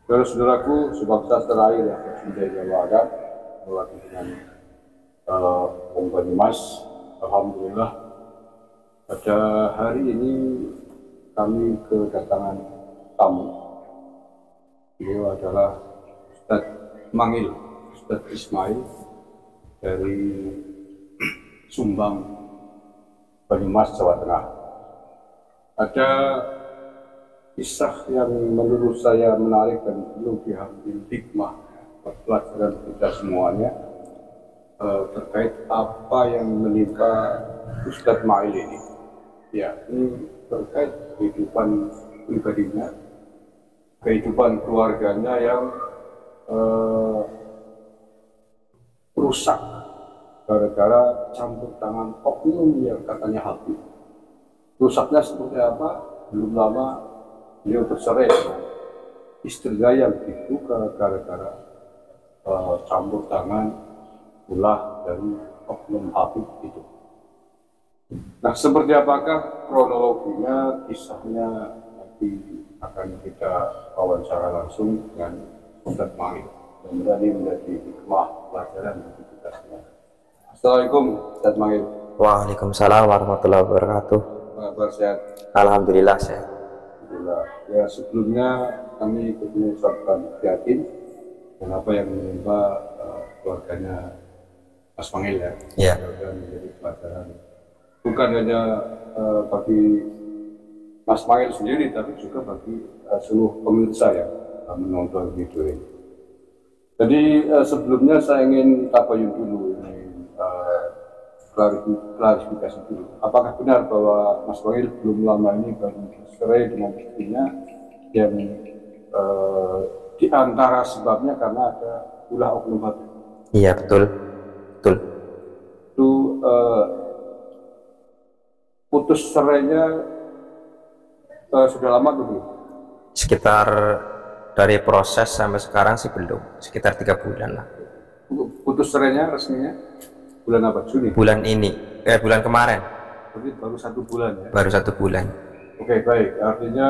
Saudara-saudaraku, sebangsa terakhir yang tercintai Jawa mewakili dengan Bung Banyumas. Alhamdulillah, pada hari ini kami kedatangan tamu. Beliau adalah Ustadz Mangil, Ustadz Ismail dari Sumbang, Banyumas, Jawa Tengah. Ada kisah yang menurut saya menarik dan perlu diambil hikmah pelajaran kita semuanya terkait apa yang menimpa Ustadz Ma'il ini. Ya, ini terkait kehidupan pribadinya, kehidupan keluarganya yang rusak gara-gara campur tangan oknum yang katanya Habib. Rusaknya seperti apa? Belum lama beliau bercerai dengan istrinya yang diduga gara-gara campur tangan ulah dari oknum Habib itu. Nah, seperti apakah kronologinya, kisahnya, nanti akan kita wawancara langsung dengan Ustadz Ma'il. Semoga ini menjadi hikmah pelajaran bagi kita semua. Assalamualaikum Ustadz Ma'il. Waalaikumsalam warahmatullahi wabarakatuh. Kabar sehat? Alhamdulillah sehat. Alhamdulillah. Ya, sebelumnya kami mengucapkan prihatin dan apa yang menimpa keluarganya Mas Mangil ya. Ya. Dan menjadi pelajaran bukan hanya bagi Mas Mangil sendiri, tapi juga bagi seluruh pemirsa yang menonton video ini. Jadi sebelumnya saya ingin tabayun dulu, klarifikasi dulu. Apakah benar bahwa Mas Mangil belum lama ini baru bercerai dengan istrinya yang di antara sebabnya karena ada ulah oknum Habib? Iya, betul. Betul. Itu putus cerainya sudah lama dulu? Sekitar dari proses sampai sekarang sih belum. Sekitar 3 bulan lah. Putus cerainya resminya bulan apa? Juni? Bulan ini, bulan kemarin. Berarti baru 1 bulan ya? Baru 1 bulan. Oke, baik. Artinya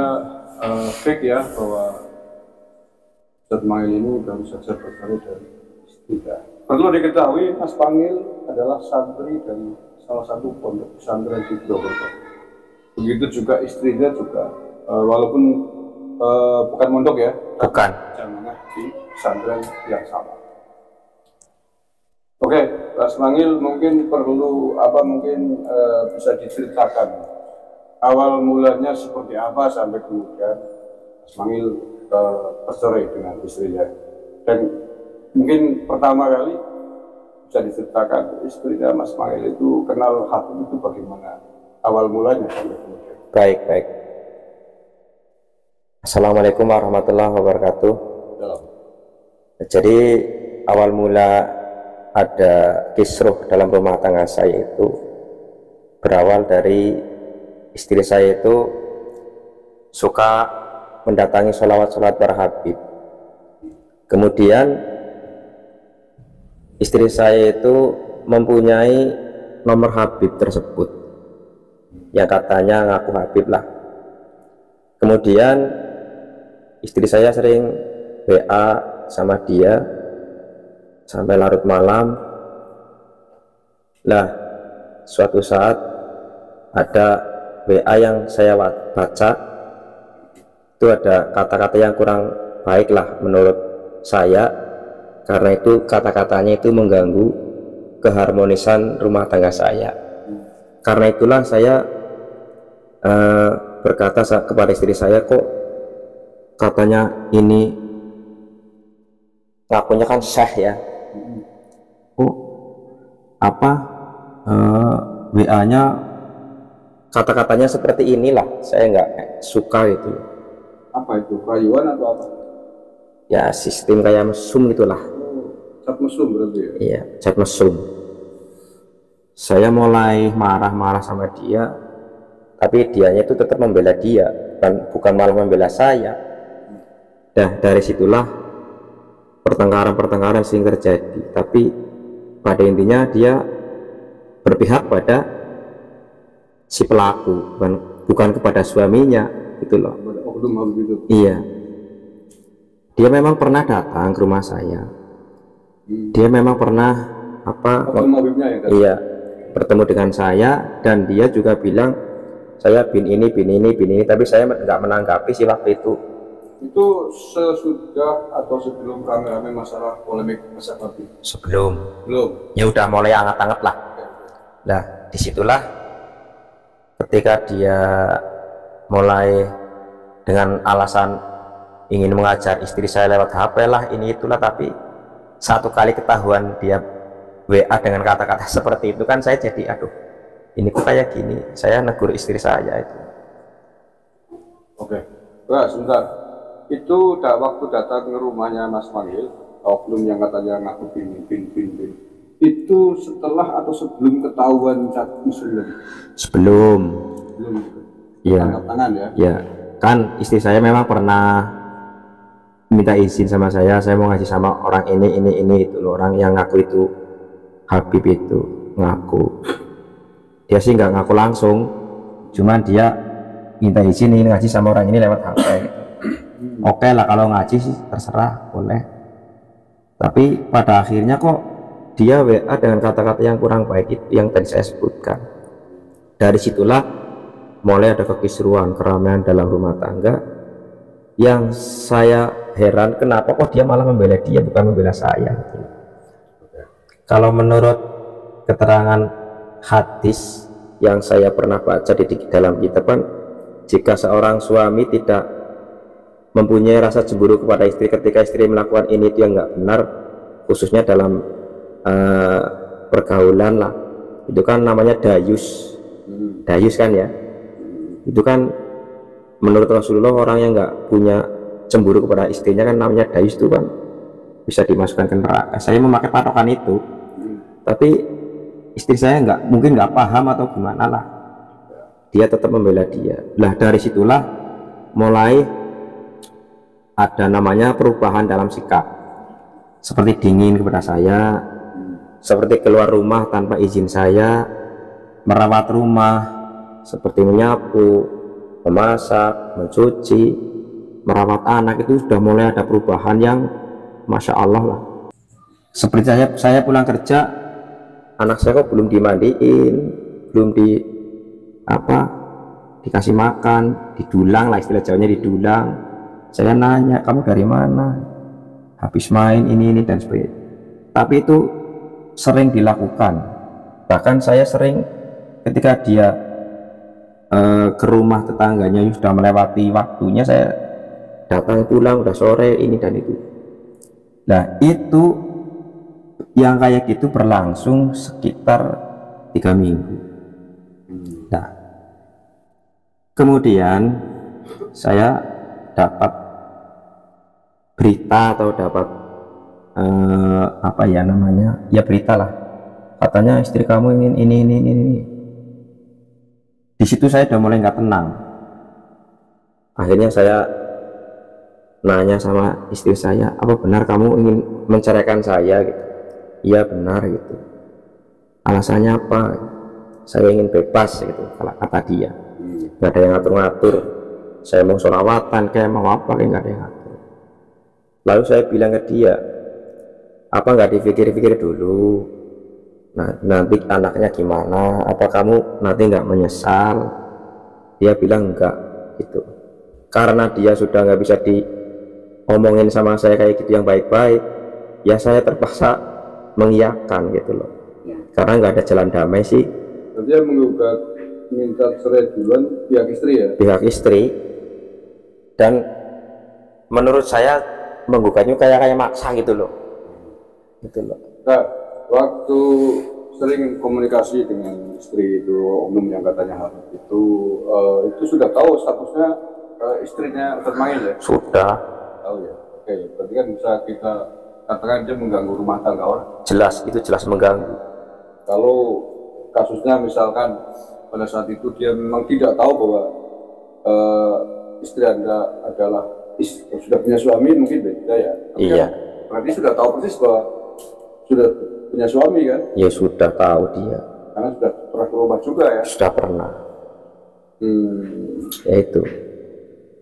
fake ya bahwa Ustadz Ma'il ini baru saja bercerai dari istrinya. Perlu diketahui, Mas Mangil adalah santri dari salah satu pondok pesantren di Purwokerto. Begitu juga istrinya juga, walaupun bukan mondok ya, Bukan. jamaah di pesantren yang sama. Oke, Mas Mangil mungkin perlu mungkin bisa diceritakan awal mulanya seperti apa sampai kemudian Mas Mangil bercerai dengan istrinya. Dan mungkin pertama kali bisa diceritakan istrinya Mas Mangil itu kenal Habib itu bagaimana awal mulanya sampai kemudian. Baik. Assalamualaikum warahmatullahi wabarakatuh. Dalam. Jadi awal mula ada kisruh dalam rumah tangga saya itu berawal dari istri saya itu suka mendatangi sholawat para Habib. Kemudian istri saya itu mempunyai nomor Habib tersebut yang katanya ngaku Habib lah. Kemudian istri saya sering WA sama dia sampai larut malam. Lah, suatu saat ada WA yang saya baca, itu ada kata-kata yang kurang baik lah menurut saya, karena itu kata-katanya itu mengganggu keharmonisan rumah tangga saya. Karena itulah saya berkata kepada istri saya, kok katanya ini ngakunya kan syekh ya, WA-nya kata-katanya seperti inilah, saya nggak suka itu. Apa itu, rayuan atau apa? Ya sistem kayak mesum itulah. Cat mesum berarti ya? Iya, cat mesum. Saya mulai marah-marah sama dia, tapi dianya itu tetap membela dia, bukan malah membela saya. Nah, dari situlah pertengkaran sering terjadi, tapi pada intinya dia berpihak pada si pelaku, bukan kepada suaminya, gitu loh. Pada oknum Habib itu? Iya, dia memang pernah datang ke rumah saya. Dia memang pernah iya, bertemu dengan saya, dan dia juga bilang saya bin ini, tapi saya nggak menanggapi sih waktu itu. Itu sesudah atau sebelum rame-rame masalah polemik Mas Habib? Sebelum. Belum. Ya udah mulai hangat-hangat lah. Nah, disitulah ketika dia mulai dengan alasan ingin mengajar istri saya lewat HP lah, ini itulah, tapi satu kali ketahuan dia WA dengan kata-kata seperti itu kan saya jadi aduh, ini kok kayak gini. Saya negur istri saya itu. Oke. Wah, sebentar. Itu waktu datang ke rumahnya Mas Mangil, oknum yang katanya ngaku bin. Itu setelah atau sebelum ketahuan cat muslim? Sebelum. Iya. Tangkap tangan ya? Ya, kan istri saya memang pernah minta izin sama saya mau ngasih sama orang ini itu loh, orang yang ngaku itu Habib itu ngaku. Dia sih nggak ngaku langsung, cuman dia minta izin ini ngaji sama orang ini lewat HP gitu. Oke lah, kalau ngaji sih terserah, boleh. Tapi pada akhirnya kok dia WA dengan kata-kata yang kurang baik itu yang tadi saya sebutkan. Dari situlah mulai ada kekisruan, keramaian dalam rumah tangga, yang saya heran kenapa kok dia malah membela dia bukan membela saya gitu. Kalau menurut keterangan hadis yang saya pernah baca di dalam kitab kan, jika seorang suami tidak mempunyai rasa cemburu kepada istri ketika istri melakukan ini itu yang nggak benar, khususnya dalam pergaulan lah, itu kan namanya dayus kan ya. Itu kan menurut Rasulullah orang yang nggak punya cemburu kepada istrinya kan namanya dayus, itu kan bisa dimasukkan ke neraka. Saya memakai patokan itu, tapi istri saya mungkin nggak paham atau gimana lah, dia tetap membela dia. Lah dari situlah mulai ada namanya perubahan dalam sikap, seperti dingin kepada saya, seperti keluar rumah tanpa izin saya, merawat rumah seperti menyapu, memasak, mencuci, merawat anak, itu sudah mulai ada perubahan yang Masya Allah lah. Seperti saya pulang kerja, anak saya kok belum dimandiin, belum dikasih makan, didulang lah, istilah Jawanya didulang. Saya nanya, kamu dari mana? Habis main ini dan sebagainya. Tapi itu sering dilakukan. Bahkan saya sering ketika dia ke rumah tetangganya yang sudah melewati waktunya, saya datang pulang udah sore ini dan itu. Nah itu yang kayak gitu berlangsung sekitar 3 minggu. Nah kemudian saya dapat berita atau dapat berita lah, katanya istri kamu ingin ini. Di situ saya udah mulai nggak tenang. Akhirnya saya nanya sama istri saya, apa benar kamu ingin menceraikan saya gitu? Iya benar gitu. Alasannya apa? Saya ingin bebas gitu, kalau kata dia. Nggak ada yang ngatur-ngatur. Saya mau sholawatan kayak mau apa kayak nggak ada yang ngatur. Lalu saya bilang ke dia, apa nggak dipikir-pikir dulu, nah nanti anaknya gimana, apa kamu nanti nggak menyesal? Dia bilang enggak gitu, karena dia sudah nggak bisa diomongin sama saya kayak gitu yang baik-baik, ya saya terpaksa mengiyakan gitu loh, karena nggak ada jalan damai sih. Dia menggugat minta cerai duluan pihak istri ya? Pihak istri, dan menurut saya menggugatnya kayak maksa gitu loh. Nah, waktu sering komunikasi dengan istri itu, oknum yang katanya Habib itu sudah tahu statusnya istrinya Ustaz Mangil ya? Sudah. Tahu ya. Oke, berarti kan bisa kita katakan dia mengganggu rumah tangga orang. Jelas, itu jelas mengganggu. Kalau kasusnya misalkan pada saat itu dia memang tidak tahu bahwa istri Anda adalah sudah punya suami, mungkin beda ya. Tapi iya. Kan, berarti sudah tahu persis bahwa sudah punya suami kan? Ya sudah tahu dia. Karena sudah pernah ke rumah juga ya? Sudah pernah. Ya itu.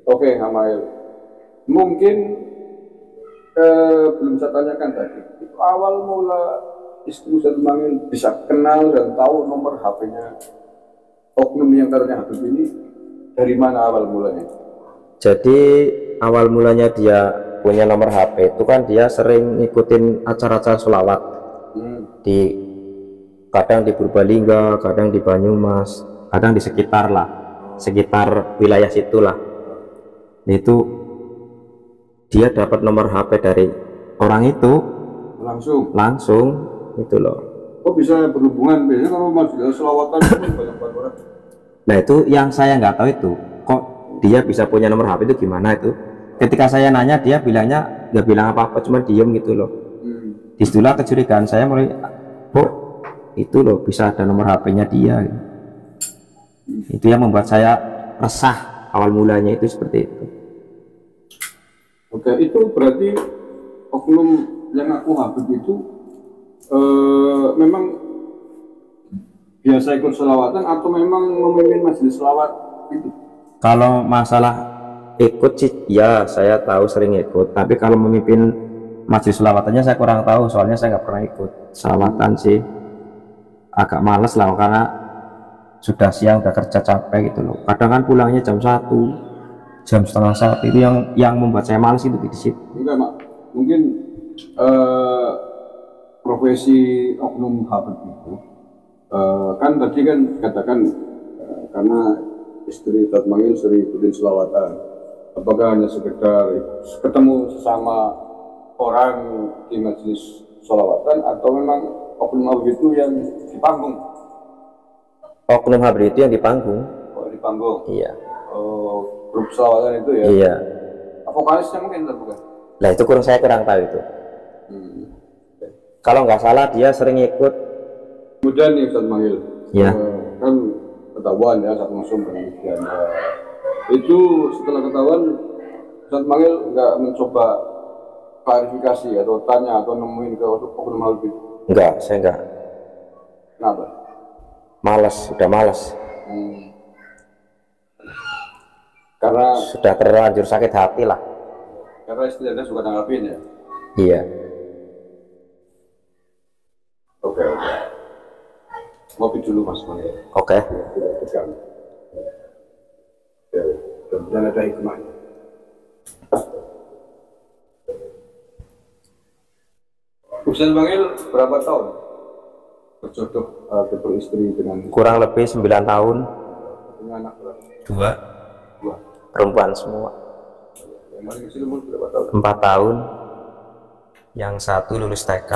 Oke, Hamail. Mungkin belum saya tanyakan tadi, itu awal mula istri Ustadz Mangil bisa kenal dan tahu nomor HP-nya oknum yang katanya Habib ini dari mana awal mulanya? Jadi awal mulanya dia punya nomor HP itu kan dia sering ngikutin acara-acara sholawat di, kadang di Purbalingga, kadang di Banyumas, kadang di sekitar lah, sekitar wilayah situlah. Itu dia dapat nomor HP dari orang itu langsung itu loh. Kok bisa berhubungan? Biasanya kalau masjid selawatan itu banyak orang. Nah itu yang saya nggak tahu, itu kok dia bisa punya nomor HP itu gimana itu. Ketika saya nanya dia bilangnya nggak bilang apa-apa, cuma diem gitu loh. Disitulah kecurigaan saya mulai, kok itu loh bisa ada nomor HP-nya dia. Itu yang membuat saya resah awal mulanya itu seperti itu. Oke, itu berarti oknum yang aku Habib itu memang biasa ikut selawatan atau memang memimpin majelis selawat itu? Kalau masalah ikut sih ya saya tahu sering ikut, tapi kalau memimpin majelis selawatannya saya kurang tahu, soalnya saya nggak pernah ikut selawatan sih, agak males lah karena sudah siang, udah kerja capek gitu loh. Kadang kan pulangnya jam 1, jam setengah 1, itu yang membuat saya males itu di situ. Enggak mak, mungkin profesi oknum Habib itu kan tadi kan katakan karena istri Ustadz Mangil sering ikutin selawatan, apakah hanya sekedar ketemu sesama orang di majelis selawatan atau memang oknum Habib itu yang di panggung? Oknum Habib itu yang di panggung. Oh, di panggung? Iya. Oh, grup selawatan itu ya? Iya. Vokalisnya mungkin bukan? Nah itu saya kurang tahu itu. Kalau nggak salah dia sering ikut. Kemudian nih Ustadz Mangil, ya. Kan ketahuan ya saat masuk penelitian. Itu setelah ketahuan Ustadz Mangil nggak mencoba klarifikasi atau tanya atau nemuin ke oknum Habib? Enggak, saya enggak. Kenapa? Malas, sudah malas. Karena sudah terlanjur sakit hati lah. Karena istri Anda suka nanggapin ya? Iya. Oke. Ngopi dulu Mas Mangil. Oke. Tidak tegang. Ya, dan ada hikmahnya. Ustadz Mangil berapa tahun berjodoh atau beristri dengan? Kurang lebih 9 tahun. Punya anak berapa? 2. Perempuan semua. Yang paling kecil umur berapa tahun? 4 tahun. Yang 1 lulus TK.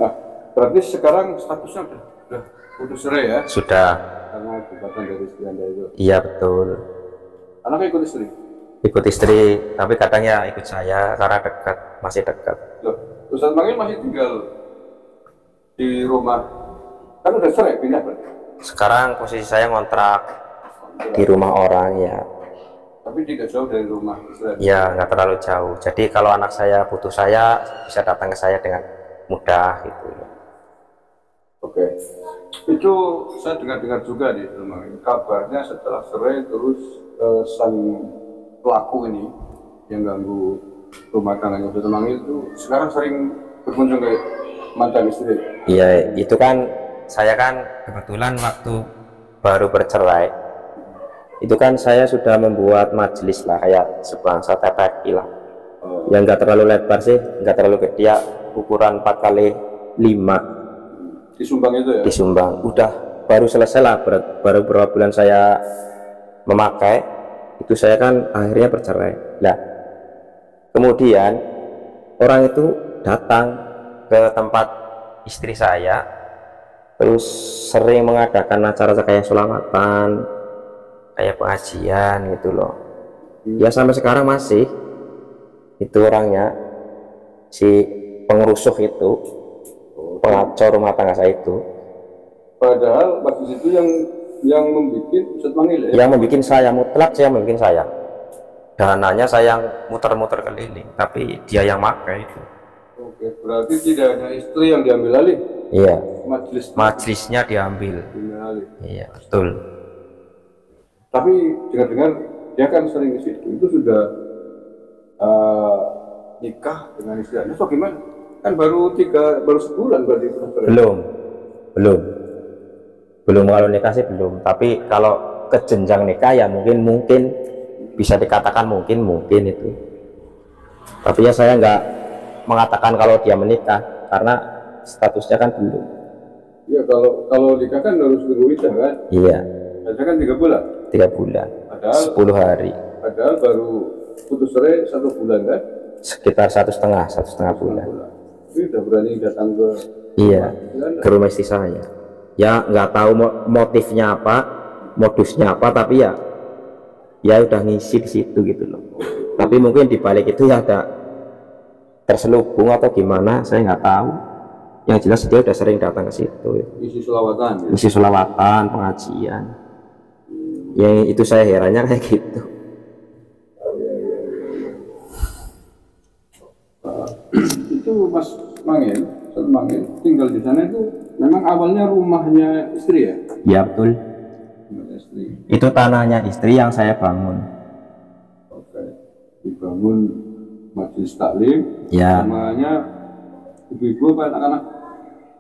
Nah, berarti sekarang statusnya sudah putus cerai ya? Sudah. Karena gugatan dari istri Anda itu? Iya betul. Anaknya ikut istri? Ikut istri, tapi kadang ya ikut saya karena dekat, masih dekat. Loh, Ustadz Mangil masih tinggal di rumah, kan udah cerai pindah berarti? Sekarang posisi saya ngontrak di rumah orang ya. Tapi tidak jauh dari rumah istri? Ya nggak terlalu jauh, jadi kalau anak saya butuh saya bisa datang ke saya dengan mudah gitu. Oke, itu saya dengar-dengar juga di rumah ini kabarnya setelah cerai terus sang pelaku ini yang ganggu rumah tangganya Ustadz Mangil itu sekarang sering berkunjung ke mantan istri. Iya, itu kan saya kan kebetulan waktu baru bercerai itu kan saya sudah membuat majelis lah, kayak sebangsa TPI lah. Yang nggak terlalu lebar sih, nggak terlalu gede ya, ukuran 4x5 di Sumbang itu ya? Di Sumbang, udah baru selesai lah, baru beberapa bulan saya memakai itu, saya kan akhirnya bercerai lah. Kemudian orang itu datang ke tempat istri saya, terus sering mengadakan acara kayak sholawatan, kayak pengajian gitu loh. Ya sampai sekarang masih itu orangnya, si pengerusuh itu, pengacau rumah tangga saya itu. Padahal waktu itu yang membuat Ustadz Mangil ya? Yang membuat saya mutlak, saya membuat saya. Dananya saya yang muter-muter keliling, tapi dia yang pakai itu. Oke, berarti tidak hanya istri yang diambil alih? Iya. Majelisnya diambil alih. Iya, betul. Tapi dengar-dengar dia kan sering ke situ. Itu sudah nikah dengan istri Anda, so gimana? Kan baru sebulan berarti. Belum kalau nikah sih belum, tapi kalau ke jenjang nikah ya mungkin bisa dikatakan mungkin itu, tapi ya saya nggak mengatakan kalau dia menikah karena statusnya kan belum. Iya, kalau nikah kan harus nunggu iddah kan? Iya. Ada kan 3 bulan. 3 bulan. Padahal 10 hari. Padahal baru putus cerai 1 bulan kan? Sekitar 1,5 bulan. Ini udah berani datang ke ke rumah istri saya. Ya nggak tahu motifnya apa, modusnya apa, tapi ya udah ngisi di situ gitu loh. Tapi mungkin dibalik itu ya ada terselubung atau gimana, saya nggak tahu. Yang jelas dia udah sering datang ke situ. Isi selawatan. Isi selawatan, pengajian. Yang itu saya herannya kayak gitu. Itu Mas Mangil tinggal di sana itu memang awalnya rumahnya istri ya? Iya betul. Istri. Itu tanahnya istri yang saya bangun. Oke, dibangun majelis taklim. Ya. Namanya ibu-ibu apa anak-anak?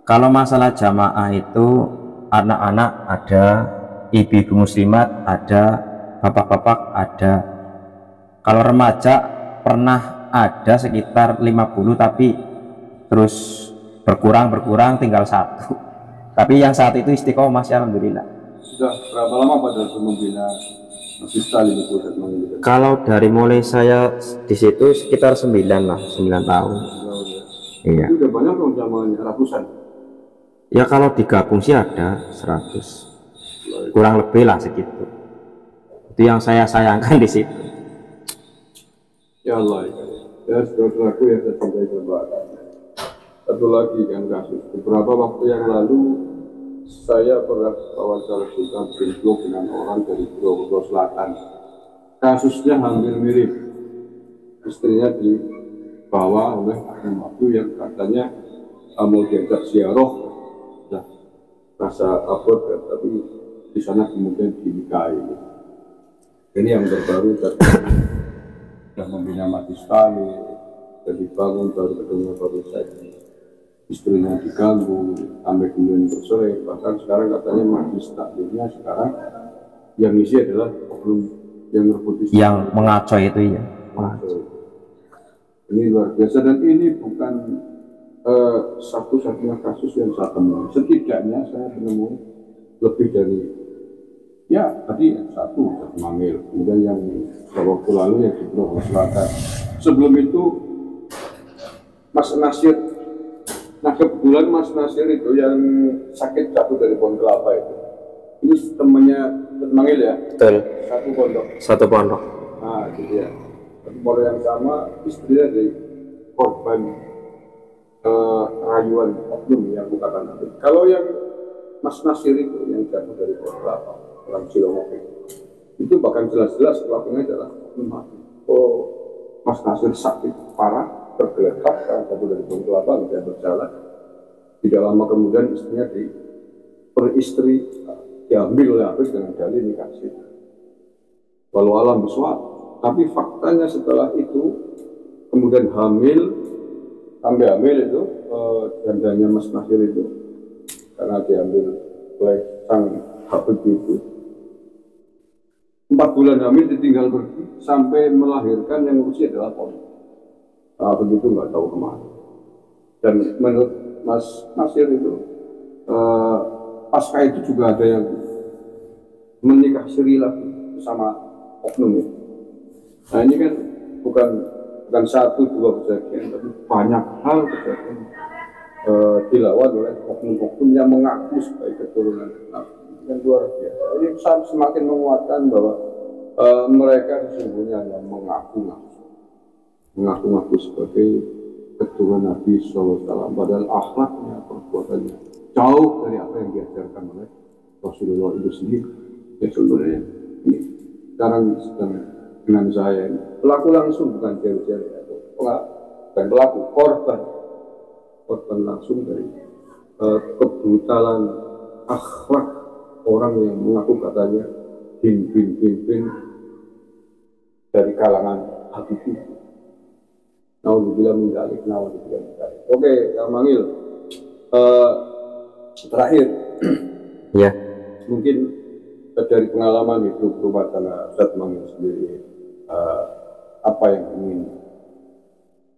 Kalau masalah jamaah itu anak-anak ada, ibu-ibu muslimat ada, bapak-bapak ada. Kalau remaja pernah ada sekitar 50, tapi terus berkurang tinggal 1. Tapi yang saat itu istiqomah masih alhamdulillah. Sudah berapa lama pada membina masjid taklim itu? Kalau dari mulai saya di situ sekitar 9 tahun. Iya. Itu udah banyak dong jamaahnya, ratusan. Ya kalau digabung sih ada 100, kurang lebih lah segitu. Itu yang saya sayangkan di situ. Ya Allah, ya saudaraku yang saya cintai berbahagia. Satu lagi kan kasus, beberapa waktu yang lalu saya pernah wawancara juga berdialog dengan orang dari Purwokerto Selatan. Kasusnya hampir mirip. Istrinya dibawa oleh ahli waktu yang katanya mau diajak ziarah, rasa abot kan, tapi di sana kemudian dinikahi. Ini yang terbaru sudah membina majelis taklim, sudah dibangun baru ketemu baru saja. Istrinya diganggu sampai kemudian bercerai, bahkan sekarang katanya majelis taklimnya sekarang yang isi adalah oknum yang merebut istri, yang mengaco itu ya. Ini luar biasa dan ini bukan satu-satunya kasus yang saya temui. Setidaknya saya menemui lebih dari tadi satu Mangil, kemudian yang waktu lalu yang di Purwokerto Selatan. Sebelum itu Mas Nasir. Nah kebetulan Mas Nasir itu yang sakit jatuh dari pohon kelapa itu. Ini temannya Mangil ya? Betul. Satu pondok. Nah gitu ya. Pondok yang sama, istrinya dari korban rayuan oknum yang bukan nabi. Kalau yang Mas Nasir itu yang jatuh dari pohon kelapa, orang Cilongok itu bahkan jelas-jelas pelakunya adalah oknum nabi. Oh, Mas Nasir sakit parah, tergeletak karena jatuh dari pohon kelapa, tidak berjalan. Tidak lama kemudian istrinya diambil oleh Hafiz dengan dalih nikah siri. Walau alam biswab. Tapi faktanya setelah itu kemudian sampai hamil itu jandanya Mas Nasir itu karena diambil oleh sang Habib itu 4 bulan hamil ditinggal pergi sampai melahirkan yang usia 8. Begitu nggak tahu kemana. Dan menurut Mas Nasir itu pasca itu juga ada yang menikah siri lagi bersama oknum itu. Nah ini kan bukan 1-2 kejadian, tapi banyak hal kejadian dilawan oleh oknum-oknum yang mengaku sebagai keturunan yang luar biasa. Ini semakin menguatkan bahwa mereka sesungguhnya yang mengaku sebagai keturunan Nabi SAW, padahal akhlaknya, perbuatannya jauh dari apa yang diajarkan oleh Rasulullah itu sendiri. Ya sebenarnya ini sekarang sedang dengan saya ini pelaku langsung bukan jari-jari atau pelaku korban langsung dari kebrutalan akhlak orang yang mengaku katanya bin dari kalangan Habib itu. naudzubillah min dzalik, naudzubillah min dzalik. Oke, Kang Mangil, eh, terakhir Ya, mungkin dari pengalaman hidup rumah tangga Ustadz Mangil sendiri, apa yang ingin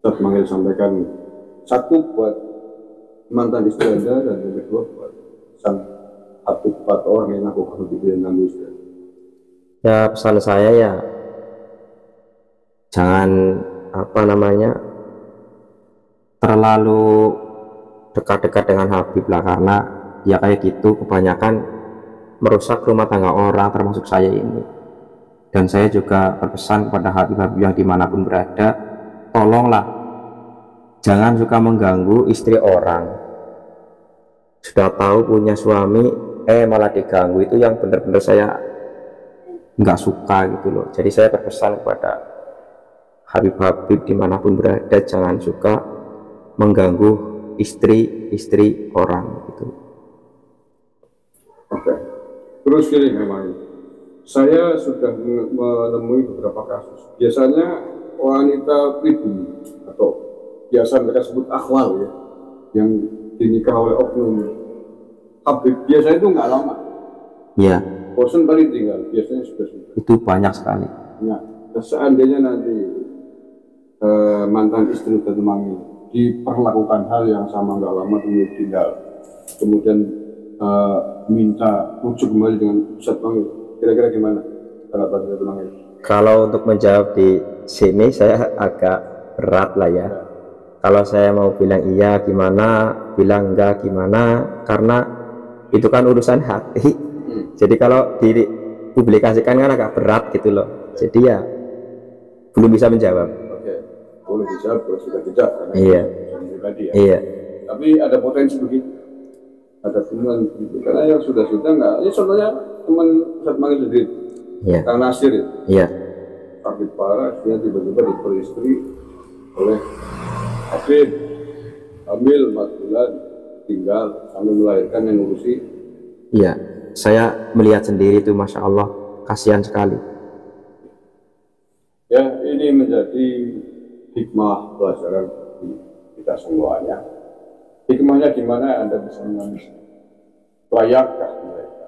Ustadz Mangil sampaikan, satu buat mantan istri Anda dan yang kedua buat sang Habib atau orang yang aku kemudian Nabi Ustadz. ya pesan saya ya jangan terlalu dekat-dekat dengan Habib lah, karena ya kayak gitu kebanyakan merusak rumah tangga orang termasuk saya ini. Dan saya juga berpesan kepada Habib-Habib yang dimanapun berada, tolonglah jangan suka mengganggu istri orang. Sudah tahu punya suami malah diganggu, itu yang benar-benar saya nggak suka gitu loh. Jadi saya berpesan kepada Habib-Habib dimanapun berada, jangan suka mengganggu istri orang gitu. Oke. Terus gini memang, saya sudah menemui beberapa kasus. Biasanya wanita pribumi atau biasa mereka sebut akhwal ya, yang dinikah oleh oknum Habib, biasanya itu nggak lama. Ya, Bosan kali tinggal, biasanya sudah. itu banyak sekali. Nah, seandainya nanti mantan istri Ustadz Mangil diperlakukan hal yang sama nggak lama kemudian tinggal, kemudian minta rujuk kembali dengan Ustadz Mangil, kira-kira gimana tanggapan Ustadz Mangil? Kalau untuk menjawab di sini saya agak berat lah ya. Kalau saya mau bilang iya gimana, bilang enggak gimana, karena itu kan urusan hati. Jadi kalau dipublikasikan kan agak berat gitu loh. Jadi ya belum bisa menjawab. Oke, boleh dijawab, boleh sudah tidak karena Iya. pribadi ya. Iya, Tapi ada potensi begitu, ada teman gitu. Karena yang sudah nggak. Ini contohnya teman Ustadz Mangil sendiri, iya, Kang Nasir itu. iya, Sakit parah, dia tiba-tiba diperistri oleh Habib, hamil 4 bulan, tinggal sambil melahirkan yang ngurusi. iya. Saya melihat sendiri itu, masya Allah, kasihan sekali. Ya, ini menjadi hikmah pelajaran bagi kita semuanya. Hikmahnya di mana Anda bisa menangis? Layakkah mereka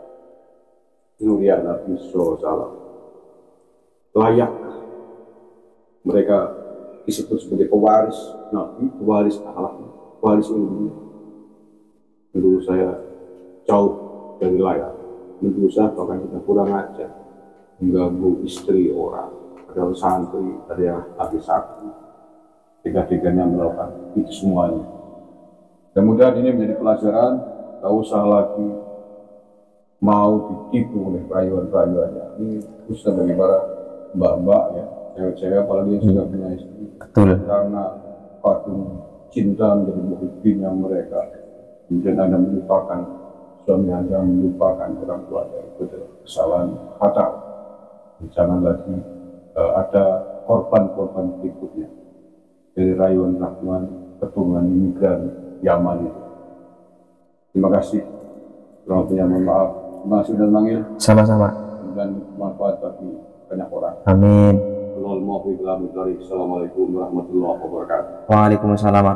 mulia Nabi SAW? Layakkah mereka disebut sebagai pewaris Nabi, pewaris akhlak, pewaris ilmu? Menurut saya jauh dari layak. Menurut saya bahkan kita kurang ajar mengganggu istri orang, padahal santri dari ahli sakti, tiga-tiganya melakukan itu semuanya. Kemudian ini menjadi pelajaran, tak usah lagi mau ditipu oleh rayuan-rayuannya. Ini khususnya bagi para mbak-mbak ya, cewek-cewek apalagi yang sudah punya istri. Betul. Karena patung cinta menjadi muhibbinya mereka, kemudian Anda melupakan suami Anda, melupakan orang tua Anda, itu adalah kesalahan fatal. Jangan lagi ada korban-korban berikutnya dari rayuan-rayuan keturunan imigran Yaman itu. Terima kasih. Kurang lebihnya mohon maaf. Terima kasih Ustadz Mangil. Sama-sama. Dan bermanfaat bagi banyak orang. Amin. Assalamualaikum warahmatullahi wabarakatuh. Waalaikumsalam.